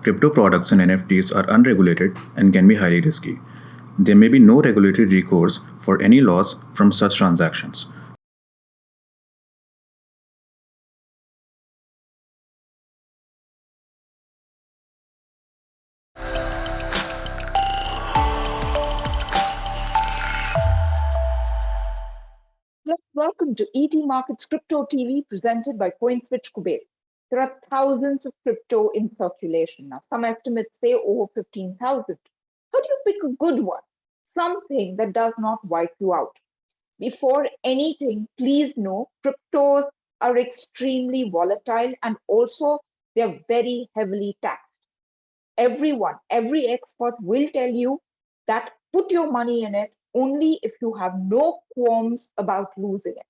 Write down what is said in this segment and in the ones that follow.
Crypto products and NFTs are unregulated and can be highly risky. There may be no regulatory recourse for any loss from such transactions. Welcome to ET Markets Crypto TV presented by CoinSwitch Kuber. There are thousands of crypto in circulation now. Some estimates say over 15,000. How do you pick a good one? Something that does not wipe you out. Before anything, please know cryptos are extremely volatile and also they're very heavily taxed. Every expert will tell you that put your money in it only if you have no qualms about losing it.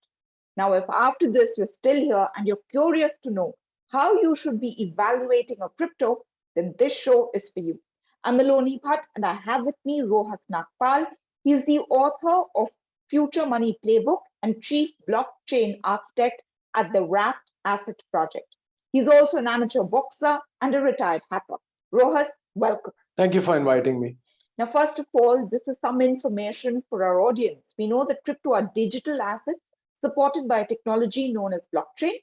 Now, if after this you're still here and you're curious to know how you should be evaluating a crypto, then this show is for you. I'm Maloni Bhatt and I have with me Rohas Nagpal. He's the author of Future Money Playbook and Chief Blockchain Architect at the Wrapped Asset Project. He's also an amateur boxer and a retired hacker. Rohas, welcome. Thank you for inviting me. Now, first of all, this is some information for our audience. We know that crypto are digital assets supported by a technology known as blockchain.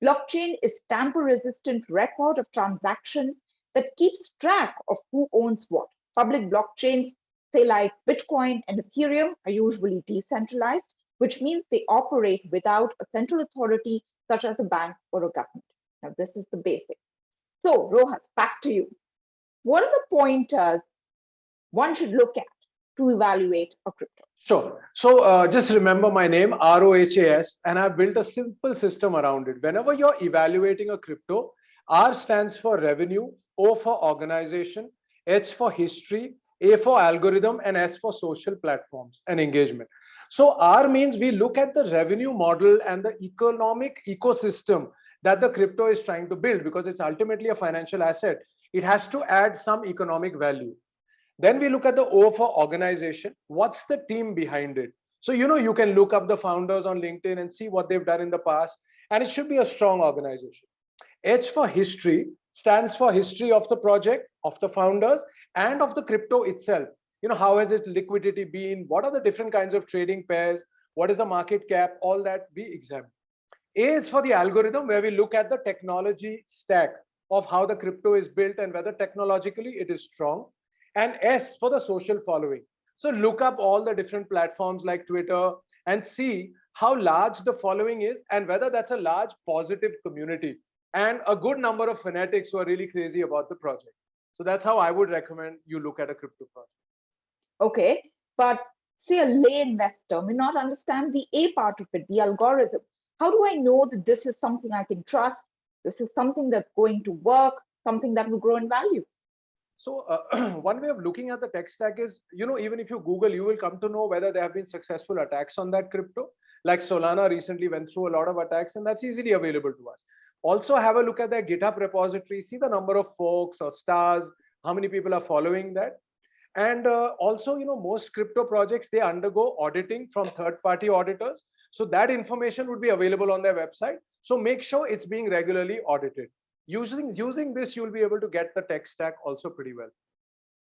Blockchain is tamper-resistant record of transactions that keeps track of who owns what. Public blockchains, say like Bitcoin and Ethereum, are usually decentralized, which means they operate without a central authority such as a bank or a government. Now, this is the basic. So, Rohas, back to you. What are the pointers one should look at to evaluate a crypto? Sure. So just remember my name, ROHAS, and I've built a simple system around it. Whenever you're evaluating a crypto, R stands for revenue, O for organization, H for history, A for algorithm, and S for social platforms and engagement. So R means we look at the revenue model and the economic ecosystem that the crypto is trying to build, because it's ultimately a financial asset. It has to add some economic value. Then we look at the O for organization. What's the team behind it? So, you can look up the founders on LinkedIn and see what they've done in the past, and it should be a strong organization. H for history stands for history of the project, of the founders, and of the crypto itself. How has its liquidity been? What are the different kinds of trading pairs? What is the market cap? All that we examine. A is for the algorithm, where we look at the technology stack of how the crypto is built and whether technologically it is strong. And S for the social following. So look up all the different platforms like Twitter and see how large the following is and whether that's a large positive community and a good number of fanatics who are really crazy about the project. So that's how I would recommend you look at a crypto project. Okay, but say a lay investor may not understand the A part of it, the algorithm. How do I know that this is something I can trust? This is something that's going to work, something that will grow in value? So one way of looking at the tech stack is, even if you Google, you will come to know whether there have been successful attacks on that crypto. Like Solana recently went through a lot of attacks, and that's easily available to us. Also have a look at their GitHub repository, see the number of forks or stars, how many people are following that. And also, most crypto projects, they undergo auditing from third-party auditors. So that information would be available on their website. So make sure it's being regularly audited. Using this, you'll be able to get the tech stack also pretty well.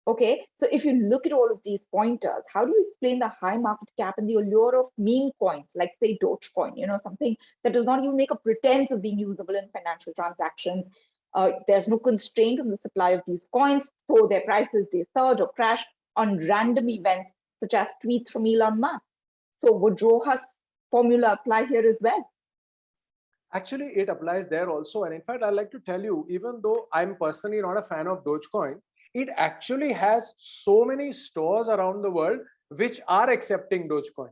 Okay, so if you look at all of these pointers, how do you explain the high market cap and the allure of meme coins, like say Dogecoin, something that does not even make a pretense of being usable in financial transactions? There's no constraint on the supply of these coins, so their prices, they surge or crash on random events, such as tweets from Elon Musk. So would Rohas' formula apply here as well? Actually, it applies there also. And in fact, I'd like to tell you, even though I'm personally not a fan of Dogecoin, it actually has so many stores around the world which are accepting Dogecoin.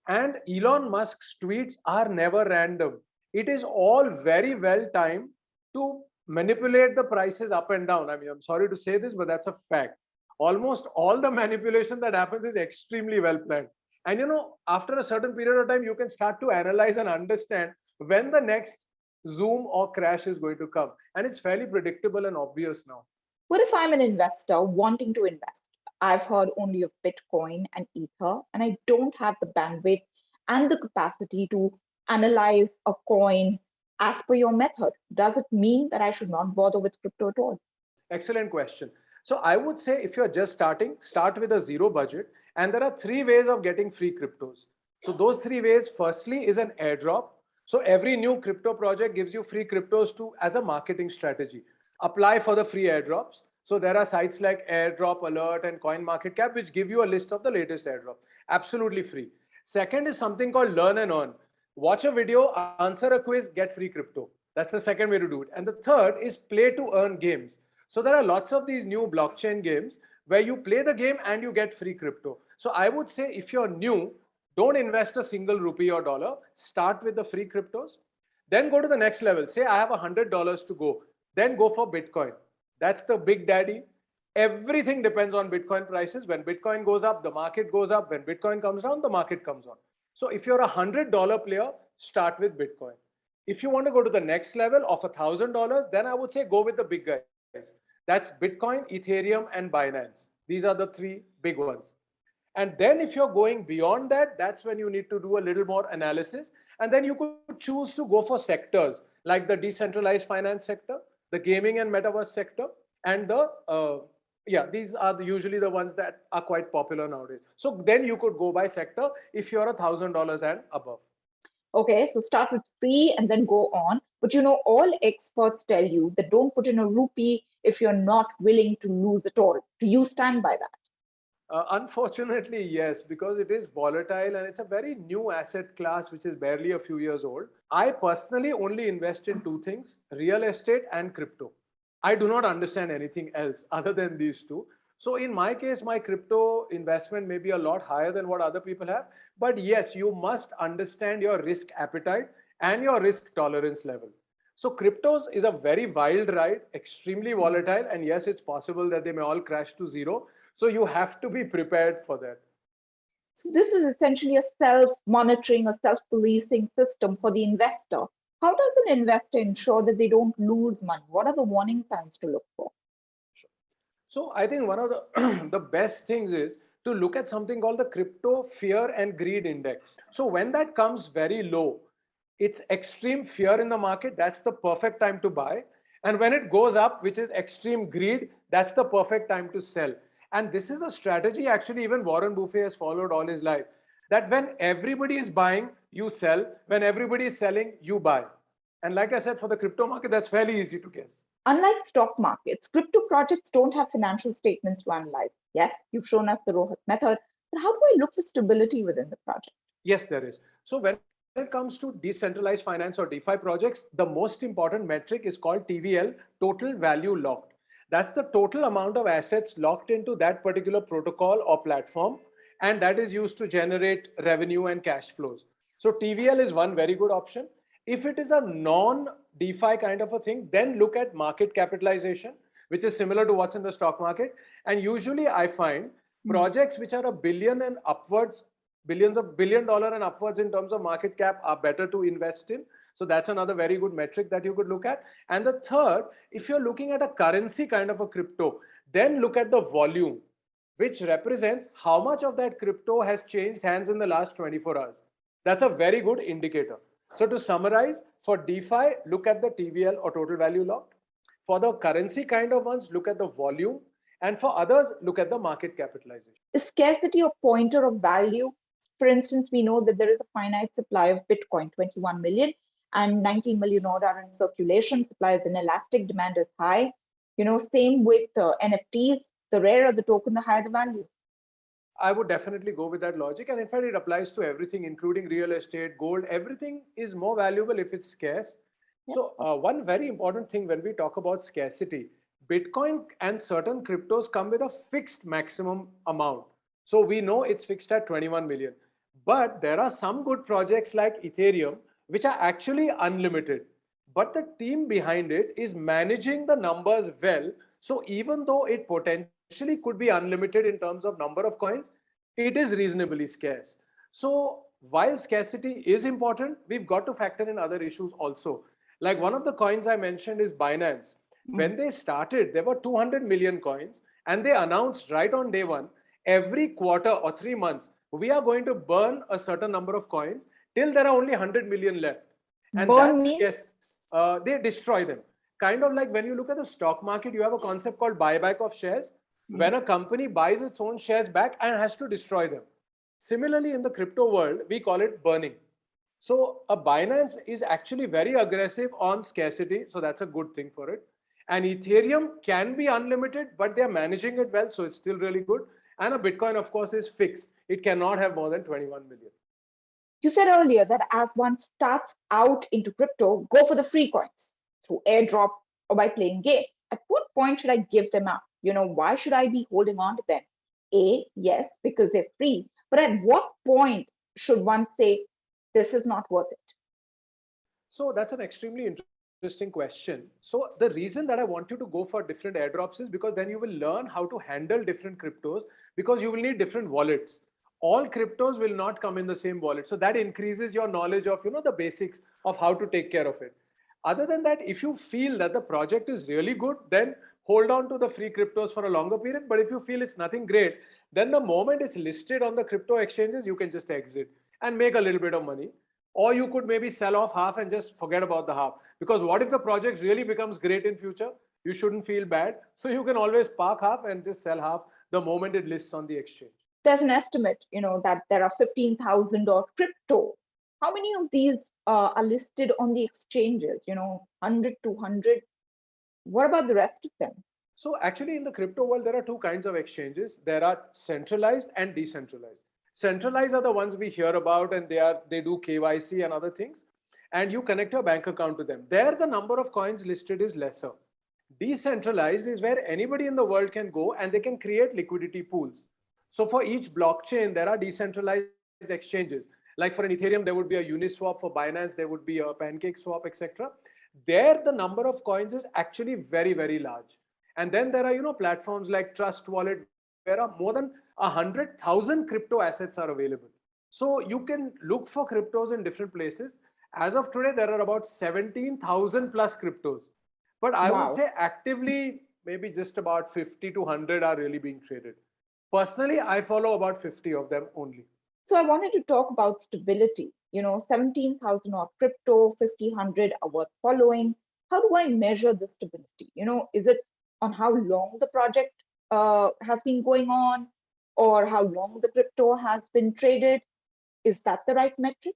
And Elon Musk's tweets are never random. It is all very well timed to manipulate the prices up and down. I mean, I'm sorry to say this, but that's a fact. Almost all the manipulation that happens is extremely well planned. And after a certain period of time, you can start to analyze and understand when the next zoom or crash is going to come. And it's fairly predictable and obvious now. What if I'm an investor wanting to invest? I've heard only of Bitcoin and Ether, and I don't have the bandwidth and the capacity to analyze a coin as per your method. Does it mean that I should not bother with crypto at all? Excellent question. So I would say if you're just starting, start with a zero budget. And there are three ways of getting free cryptos. So those three ways, firstly is an airdrop. So every new crypto project gives you free cryptos to as a marketing strategy. Apply for the free airdrops. So there are sites like Airdrop Alert and CoinMarketCap which give you a list of the latest airdrop. Absolutely free. Second is something called Learn and Earn. Watch a video, answer a quiz, get free crypto. That's the second way to do it. And the third is play to earn games. So there are lots of these new blockchain games where you play the game and you get free crypto. So I would say if you're new, don't invest a single rupee or dollar. Start with the free cryptos. Then go to the next level. Say I have $100 to go. Then go for Bitcoin. That's the big daddy. Everything depends on Bitcoin prices. When Bitcoin goes up, the market goes up. When Bitcoin comes down, the market comes down. So if you're $100 player, start with Bitcoin. If you want to go to the next level of $1,000, then I would say go with the big guys. That's Bitcoin, Ethereum, and Binance. These are the three big ones. And then if you're going beyond that, that's when you need to do a little more analysis. And then you could choose to go for sectors like the decentralized finance sector, the gaming and metaverse sector, and these are usually the ones that are quite popular nowadays. So then you could go by sector if you're $1,000 and above. Okay, so start with free and then go on. But all experts tell you that don't put in a rupee if you're not willing to lose at all. Do you stand by that? Unfortunately, yes, because it is volatile and it's a very new asset class which is barely a few years old. I personally only invest in two things, real estate and crypto. I do not understand anything else other than these two. So in my case, my crypto investment may be a lot higher than what other people have. But yes, you must understand your risk appetite and your risk tolerance level. So cryptos is a very wild ride, extremely volatile. And yes, it's possible that they may all crash to zero. So you have to be prepared for that. So this is essentially a self-monitoring, a self-policing system for the investor. How does an investor ensure that they don't lose money? What are the warning signs to look for? So I think one of the, the best things is to look at something called the crypto fear and greed index. So when that comes very low, it's extreme fear in the market, that's the perfect time to buy. And when it goes up, which is extreme greed, that's the perfect time to sell. And this is a strategy actually even Warren Buffett has followed all his life. That when everybody is buying, you sell. When everybody is selling, you buy. And like I said, for the crypto market, that's fairly easy to guess. Unlike stock markets, crypto projects don't have financial statements to analyze. Yes, you've shown us the Rohas method, but how do I look for stability within the project? Yes, there is. So when it comes to decentralized finance or DeFi projects, the most important metric is called TVL, total value locked. That's the total amount of assets locked into that particular protocol or platform, and that is used to generate revenue and cash flows. So TVL is one very good option. If it is a non-DeFi kind of a thing, then look at market capitalization, which is similar to what's in the stock market. And usually I find projects which are a billion and upwards, billions of $1 billion and upwards in terms of market cap are better to invest in. So that's another very good metric that you could look at. And the third, if you're looking at a currency kind of a crypto, then look at the volume, which represents how much of that crypto has changed hands in the last 24 hours. That's a very good indicator. So to summarize, for DeFi, look at the TVL or total value locked. For the currency kind of ones, look at the volume. And for others, look at the market capitalization. Is scarcity a pointer of value? For instance, we know that there is a finite supply of Bitcoin, 21 million, and 19 million odd are in circulation. Supply is inelastic, demand is high. Same with NFTs. The rarer the token, the higher the value. I would definitely go with that logic. And in fact, it applies to everything, including real estate, gold. Everything is more valuable if it's scarce. Yep. So one very important thing when we talk about scarcity, Bitcoin and certain cryptos come with a fixed maximum amount. So we know it's fixed at 21 million. But there are some good projects like Ethereum, which are actually unlimited. But the team behind it is managing the numbers well. So even though it potentially could be unlimited in terms of number of coins, it is reasonably scarce. So while scarcity is important, we've got to factor in other issues also. Like one of the coins I mentioned is Binance. When they started, there were 200 million coins, and they announced right on day one, every quarter or 3 months, we are going to burn a certain number of coins till there are only 100 million left. And burn means? Yes, they destroy them. Kind of like when you look at the stock market, you have a concept called buyback of shares. When a company buys its own shares back and has to destroy them. Similarly, in the crypto world, we call it burning. So a Binance is actually very aggressive on scarcity, so that's a good thing for it. And Ethereum can be unlimited, but they're managing it well, so it's still really good. And a Bitcoin, of course, is fixed. It cannot have more than 21 million. You said earlier that as one starts out into crypto, go for the free coins through airdrop or by playing games. At what point should I give them up? Why should I be holding on to them? Yes, because they're free. But at what point should one say, this is not worth it? So that's an extremely interesting question. So the reason that I want you to go for different airdrops is because then you will learn how to handle different cryptos, because you will need different wallets. All cryptos will not come in the same wallet. So that increases your knowledge of, the basics of how to take care of it. Other than that, if you feel that the project is really good, then hold on to the free cryptos for a longer period. But if you feel it's nothing great, then the moment it's listed on the crypto exchanges, you can just exit and make a little bit of money. Or you could maybe sell off half and just forget about the half. Because what if the project really becomes great in future? You shouldn't feel bad. So you can always park half and just sell half the moment it lists on the exchange. There's an estimate, that there are 15,000 or crypto. How many of these are listed on the exchanges? 100, 200. What about the rest of them? So actually in the crypto world, there are two kinds of exchanges. There are centralized and decentralized. Centralized are the ones we hear about, and they do KYC and other things. And you connect your bank account to them. There, the number of coins listed is lesser. Decentralized is where anybody in the world can go and they can create liquidity pools. So for each blockchain, there are decentralized exchanges. Like for an Ethereum, there would be a Uniswap. For Binance, there would be a PancakeSwap, etc. There, the number of coins is actually very, very large. And then there are, platforms like Trust Wallet, where are more than 100,000 crypto assets are available. So you can look for cryptos in different places. As of today, there are about 17,000 plus cryptos. But I would say actively, maybe just about 50 to 100 are really being traded. Personally, I follow about 50 of them only. So I wanted to talk about stability. 17,000 are crypto, 50, 100 are worth following. How do I measure the stability? Is it on how long the project has been going on, or how long the crypto has been traded? Is that the right metric?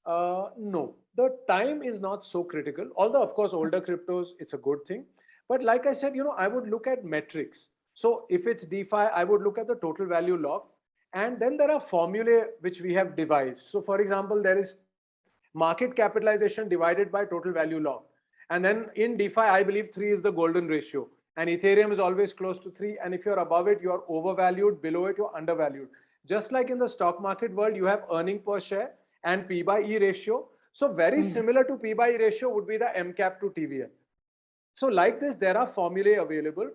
No, the time is not so critical. Although, of course, older cryptos, it's a good thing. But like I said, I would look at metrics. So if it's DeFi, I would look at the total value locked. And then there are formulae which we have devised. So for example, there is market capitalization divided by total value locked. And then in DeFi, I believe 3 is the golden ratio. And Ethereum is always close to 3. And if you're above it, you're overvalued. Below it, you're undervalued. Just like in the stock market world, you have earning per share and P by E ratio. So very similar to P by E ratio would be the MCAP to TVL. So like this, there are formulae available.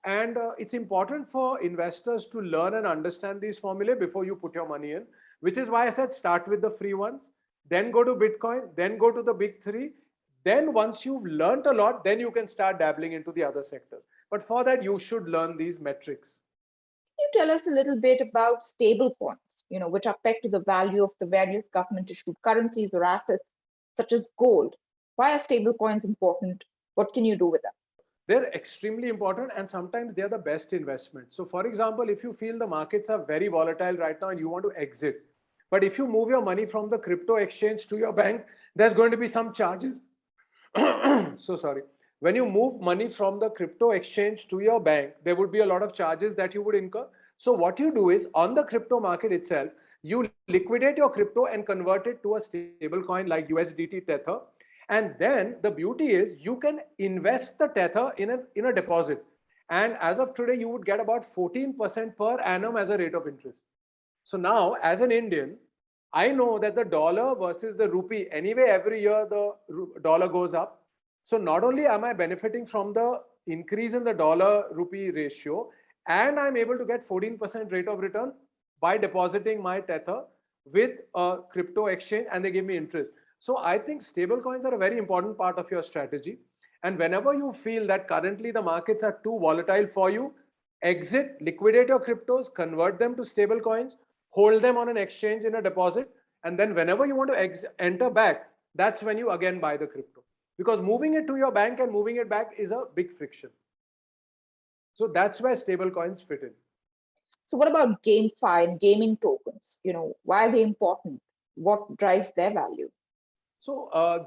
And it's important for investors to learn and understand these formulae before you put your money in, which is why I said start with the free ones, then go to Bitcoin, then go to the big three. Then once you've learned a lot, then you can start dabbling into the other sectors. But for that, you should learn these metrics. Can you tell us a little bit about stablecoins, which are pegged to the value of the various government-issued currencies or assets, such as gold? Why are stablecoins important? What can you do with them? They're extremely important, and sometimes they're the best investment. So for example, if you feel the markets are very volatile right now and you want to exit, but if you move your money from the crypto exchange to your bank, there's going to be some charges. So sorry. When you move money from the crypto exchange to your bank, there would be a lot of charges that you would incur. So what you do is on the crypto market itself, you liquidate your crypto and convert it to a stable coin like USDT Tether. And then the beauty is you can invest the Tether in a deposit. And as of today, you would get about 14% per annum as a rate of interest. So now as an Indian, I know that the dollar versus the rupee, anyway, every year the dollar goes up. So not only am I benefiting from the increase in the dollar rupee ratio, and I'm able to get 14% rate of return by depositing my Tether with a crypto exchange, and they give me interest. So I think stable coins are a very important part of your strategy. And whenever you feel that currently the markets are too volatile for you, exit, liquidate your cryptos, convert them to stable coins, hold them on an exchange in a deposit, and then whenever you want to enter back, that's when you again buy the crypto. because moving it to your bank and moving it back is a big friction. So that's where stablecoins fit in. So what about GameFi and gaming tokens? Why are they important? What drives their value? So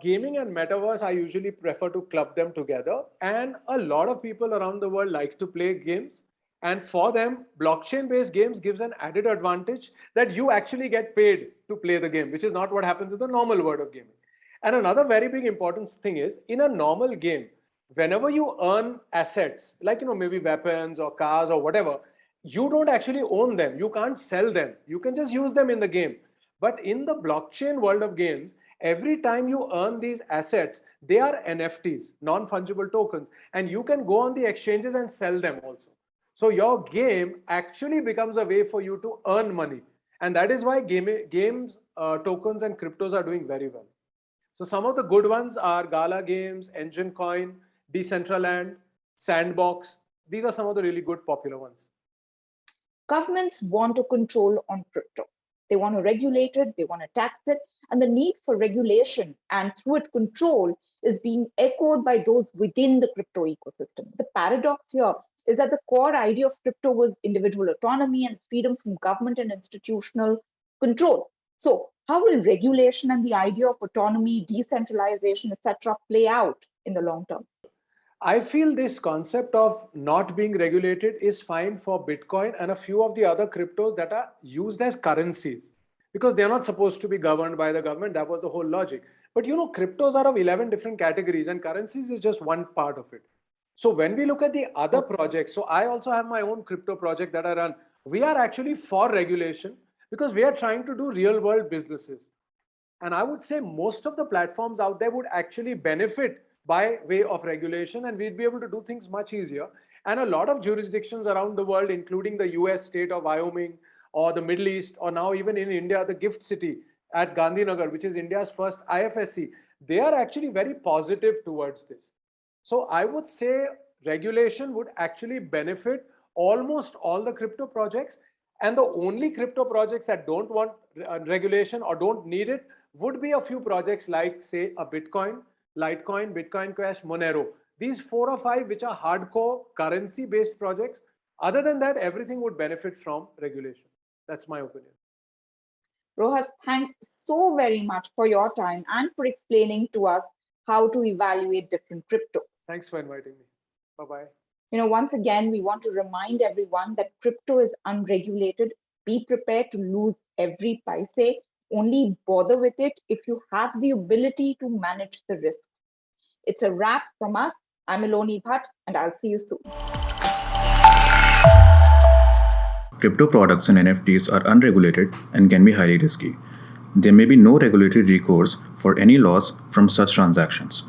gaming and metaverse, I usually prefer to club them together. And a lot of people around the world like to play games. And for them, blockchain-based games gives an added advantage that you actually get paid to play the game, which is not what happens in the normal world of gaming. And another very big important thing is, in a normal game, whenever you earn assets, like maybe weapons or cars or whatever, you don't actually own them. You can't sell them. You can just use them in the game. But in the blockchain world of games, every time you earn these assets, they are NFTs, non-fungible tokens, and you can go on the exchanges and sell them also. So your game actually becomes a way for you to earn money. And that is why games, tokens and cryptos are doing very well. So some of the good ones are Gala Games, Engine Coin, Decentraland, Sandbox. These are some of the really good popular ones. Governments want a control on crypto. They want to regulate it, they want to tax it, and the need for regulation and through it control is being echoed by those within the crypto ecosystem. The paradox here is that the core idea of crypto was individual autonomy and freedom from government and institutional control. So how will regulation and the idea of autonomy, decentralization, etc. play out in the long term? I feel this concept of not being regulated is fine for Bitcoin and a few of the other cryptos that are used as currencies, because they're not supposed to be governed by the government. That was the whole logic. But cryptos are of 11 different categories and currencies is just one part of it. So when we look at the other projects, so I also have my own crypto project that I run. We are actually for regulation because we are trying to do real world businesses. And I would say most of the platforms out there would actually benefit by way of regulation, and we'd be able to do things much easier. And a lot of jurisdictions around the world, including the US state of Wyoming or the Middle East, or now even in India, the Gift City at Gandhinagar, which is India's first IFSC, they are actually very positive towards this. So I would say regulation would actually benefit almost all the crypto projects, and the only crypto projects that don't want regulation or don't need it would be a few projects like, say, a Bitcoin, Litecoin, Bitcoin Cash, Monero. These 4 or 5 which are hardcore currency-based projects. Other than that, everything would benefit from regulation. That's my opinion. Rohas, thanks so very much for your time and for explaining to us how to evaluate different cryptos. Thanks for inviting me. Bye-bye. Once again, we want to remind everyone that crypto is unregulated. Be prepared to lose every paise. Only bother with it if you have the ability to manage the risks. It's a wrap from us. I'm Eloni Bhatt, and I'll see you soon. Crypto products and NFTs are unregulated and can be highly risky. There may be no regulatory recourse for any loss from such transactions.